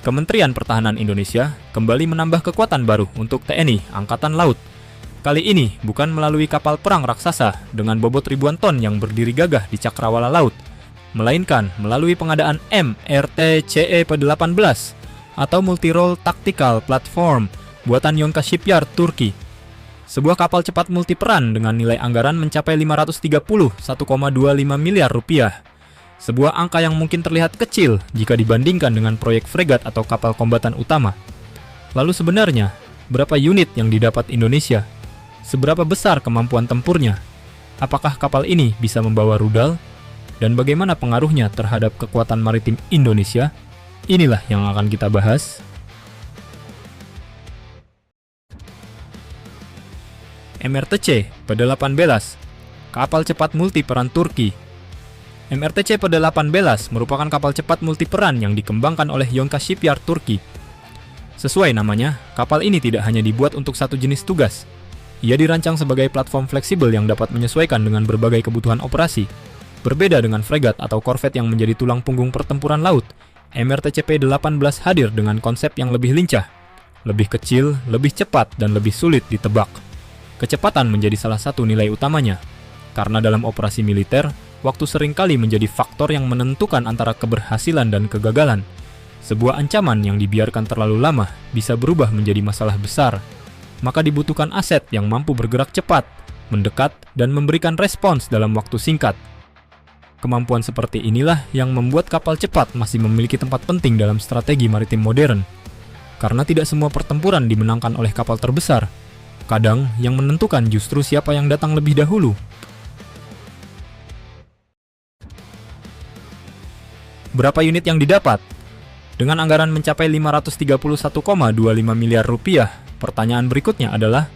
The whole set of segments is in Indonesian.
Kementerian Pertahanan Indonesia kembali menambah kekuatan baru untuk TNI Angkatan Laut. Kali ini bukan melalui kapal perang raksasa dengan bobot ribuan ton yang berdiri gagah di cakrawala laut, melainkan melalui pengadaan MRTCE P-18 atau Multi-Role Tactical Platform buatan Yonka Shipyard, Turki. Sebuah kapal cepat multiperan dengan nilai anggaran mencapai 1,25 miliar rupiah. Sebuah angka yang mungkin terlihat kecil jika dibandingkan dengan proyek fregat atau kapal kombatan utama. Lalu sebenarnya, berapa unit yang didapat Indonesia? Seberapa besar kemampuan tempurnya? Apakah kapal ini bisa membawa rudal? Dan bagaimana pengaruhnya terhadap kekuatan maritim Indonesia? Inilah yang akan kita bahas. MRTC P-18, kapal cepat multiperan Turki. MRTC P-18 merupakan kapal cepat multiperan yang dikembangkan oleh Yonka Shipyard, Turki. Sesuai namanya, kapal ini tidak hanya dibuat untuk satu jenis tugas. Ia dirancang sebagai platform fleksibel yang dapat menyesuaikan dengan berbagai kebutuhan operasi. Berbeda dengan fregat atau korvet yang menjadi tulang punggung pertempuran laut, MRTC P-18 hadir dengan konsep yang lebih lincah, lebih kecil, lebih cepat, dan lebih sulit ditebak. Kecepatan menjadi salah satu nilai utamanya, karena dalam operasi militer, waktu seringkali menjadi faktor yang menentukan antara keberhasilan dan kegagalan. Sebuah ancaman yang dibiarkan terlalu lama bisa berubah menjadi masalah besar. Maka dibutuhkan aset yang mampu bergerak cepat, mendekat, dan memberikan respons dalam waktu singkat. Kemampuan seperti inilah yang membuat kapal cepat masih memiliki tempat penting dalam strategi maritim modern. Karena tidak semua pertempuran dimenangkan oleh kapal terbesar. Kadang yang menentukan justru siapa yang datang lebih dahulu. Berapa unit yang didapat? Dengan anggaran mencapai 531,25 miliar rupiah, pertanyaan berikutnya adalah,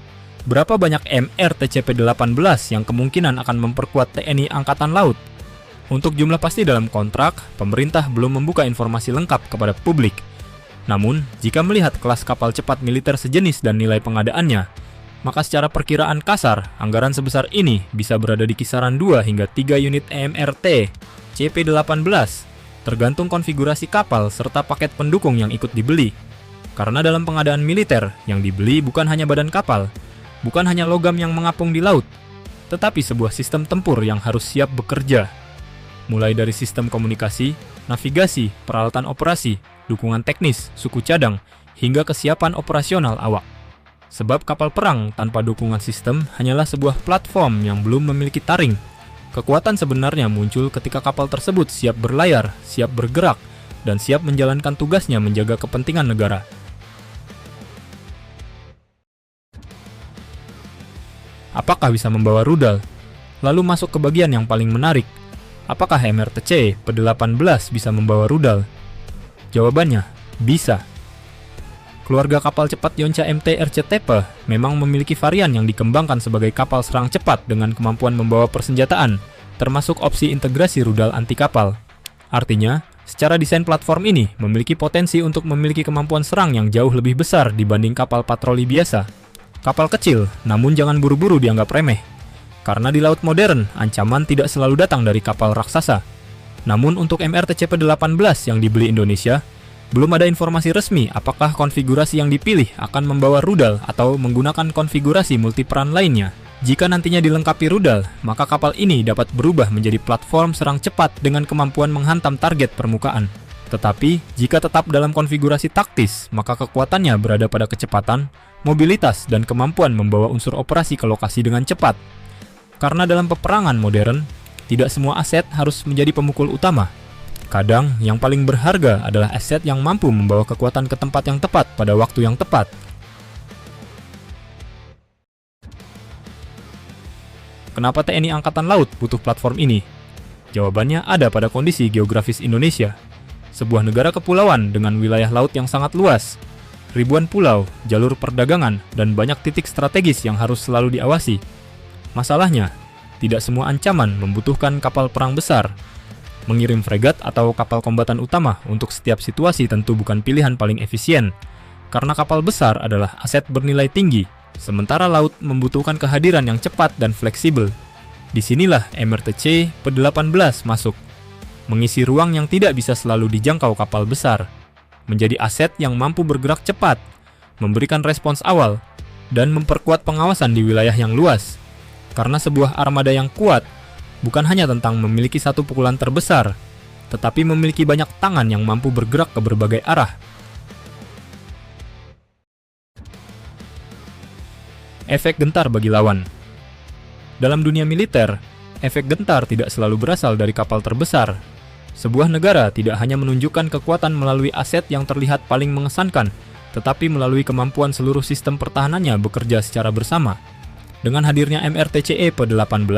berapa banyak MRTC P-18 yang kemungkinan akan memperkuat TNI Angkatan Laut? Untuk jumlah pasti dalam kontrak, pemerintah belum membuka informasi lengkap kepada publik. Namun, jika melihat kelas kapal cepat militer sejenis dan nilai pengadaannya, maka secara perkiraan kasar, anggaran sebesar ini bisa berada di kisaran 2 hingga 3 unit MRT CP-18, tergantung konfigurasi kapal serta paket pendukung yang ikut dibeli. Karena dalam pengadaan militer, yang dibeli bukan hanya badan kapal, bukan hanya logam yang mengapung di laut, tetapi sebuah sistem tempur yang harus siap bekerja. Mulai dari sistem komunikasi, navigasi, peralatan operasi, dukungan teknis, suku cadang, hingga kesiapan operasional awak. Sebab kapal perang tanpa dukungan sistem hanyalah sebuah platform yang belum memiliki taring. Kekuatan sebenarnya muncul ketika kapal tersebut siap berlayar, siap bergerak, dan siap menjalankan tugasnya menjaga kepentingan negara. Apakah bisa membawa rudal? Lalu masuk ke bagian yang paling menarik. Apakah MRTC P-18 bisa membawa rudal? Jawabannya, bisa. Keluarga kapal cepat Yonca MT RCTP memang memiliki varian yang dikembangkan sebagai kapal serang cepat dengan kemampuan membawa persenjataan, termasuk opsi integrasi rudal anti kapal. Artinya, secara desain platform ini memiliki potensi untuk memiliki kemampuan serang yang jauh lebih besar dibanding kapal patroli biasa. Kapal kecil, namun jangan buru-buru dianggap remeh. Karena di laut modern, ancaman tidak selalu datang dari kapal raksasa. Namun untuk MRTC P-18 yang dibeli Indonesia, belum ada informasi resmi apakah konfigurasi yang dipilih akan membawa rudal atau menggunakan konfigurasi multiperan lainnya. Jika nantinya dilengkapi rudal, maka kapal ini dapat berubah menjadi platform serang cepat dengan kemampuan menghantam target permukaan. Tetapi, jika tetap dalam konfigurasi taktis, maka kekuatannya berada pada kecepatan, mobilitas, dan kemampuan membawa unsur operasi ke lokasi dengan cepat. Karena dalam peperangan modern, tidak semua aset harus menjadi pemukul utama. Kadang, yang paling berharga adalah aset yang mampu membawa kekuatan ke tempat yang tepat pada waktu yang tepat. Kenapa TNI Angkatan Laut butuh platform ini? Jawabannya ada pada kondisi geografis Indonesia. Sebuah negara kepulauan dengan wilayah laut yang sangat luas. Ribuan pulau, jalur perdagangan, dan banyak titik strategis yang harus selalu diawasi. Masalahnya, tidak semua ancaman membutuhkan kapal perang besar. Mengirim fregat atau kapal kombatan utama untuk setiap situasi tentu bukan pilihan paling efisien, karena kapal besar adalah aset bernilai tinggi, sementara laut membutuhkan kehadiran yang cepat dan fleksibel. Disinilah MRTC P-18 masuk, mengisi ruang yang tidak bisa selalu dijangkau kapal besar. menjadi aset yang mampu bergerak cepat, memberikan respons awal, dan memperkuat pengawasan di wilayah yang luas. Karena sebuah armada yang kuat bukan hanya tentang memiliki satu pukulan terbesar, tetapi memiliki banyak tangan yang mampu bergerak ke berbagai arah. Efek gentar bagi lawan. Dalam dunia militer, efek gentar tidak selalu berasal dari kapal terbesar. Sebuah negara tidak hanya menunjukkan kekuatan melalui aset yang terlihat paling mengesankan, tetapi melalui kemampuan seluruh sistem pertahanannya bekerja secara bersama. Dengan hadirnya MRTCE P-18,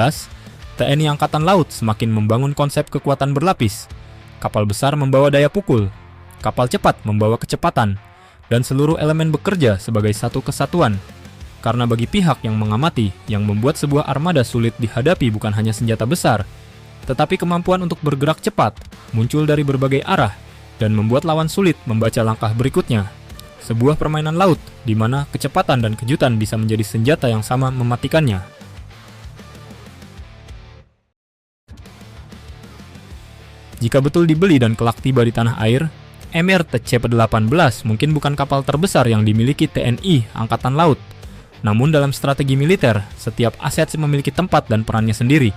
TNI Angkatan Laut semakin membangun konsep kekuatan berlapis. Kapal besar membawa daya pukul, kapal cepat membawa kecepatan, dan seluruh elemen bekerja sebagai satu kesatuan. Karena bagi pihak yang mengamati, yang membuat sebuah armada sulit dihadapi bukan hanya senjata besar, tetapi kemampuan untuk bergerak cepat, muncul dari berbagai arah, dan membuat lawan sulit membaca langkah berikutnya. Sebuah permainan laut, di mana kecepatan dan kejutan bisa menjadi senjata yang sama mematikannya. Jika betul dibeli dan kelak tiba di tanah air, MRTC P-18 mungkin bukan kapal terbesar yang dimiliki TNI Angkatan Laut. Namun dalam strategi militer, setiap aset memiliki tempat dan perannya sendiri.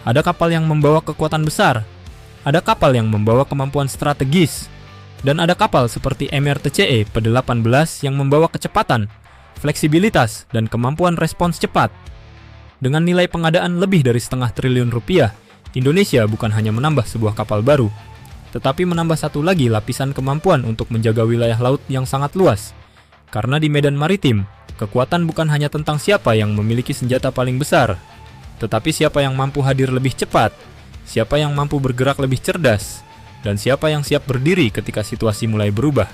Ada kapal yang membawa kekuatan besar, ada kapal yang membawa kemampuan strategis, dan ada kapal seperti MRTCE P-18 yang membawa kecepatan, fleksibilitas, dan kemampuan respons cepat. Dengan nilai pengadaan lebih dari setengah triliun rupiah, Indonesia bukan hanya menambah sebuah kapal baru, tetapi menambah satu lagi lapisan kemampuan untuk menjaga wilayah laut yang sangat luas. Karena di medan maritim, kekuatan bukan hanya tentang siapa yang memiliki senjata paling besar, tetapi siapa yang mampu hadir lebih cepat, siapa yang mampu bergerak lebih cerdas, dan siapa yang siap berdiri ketika situasi mulai berubah.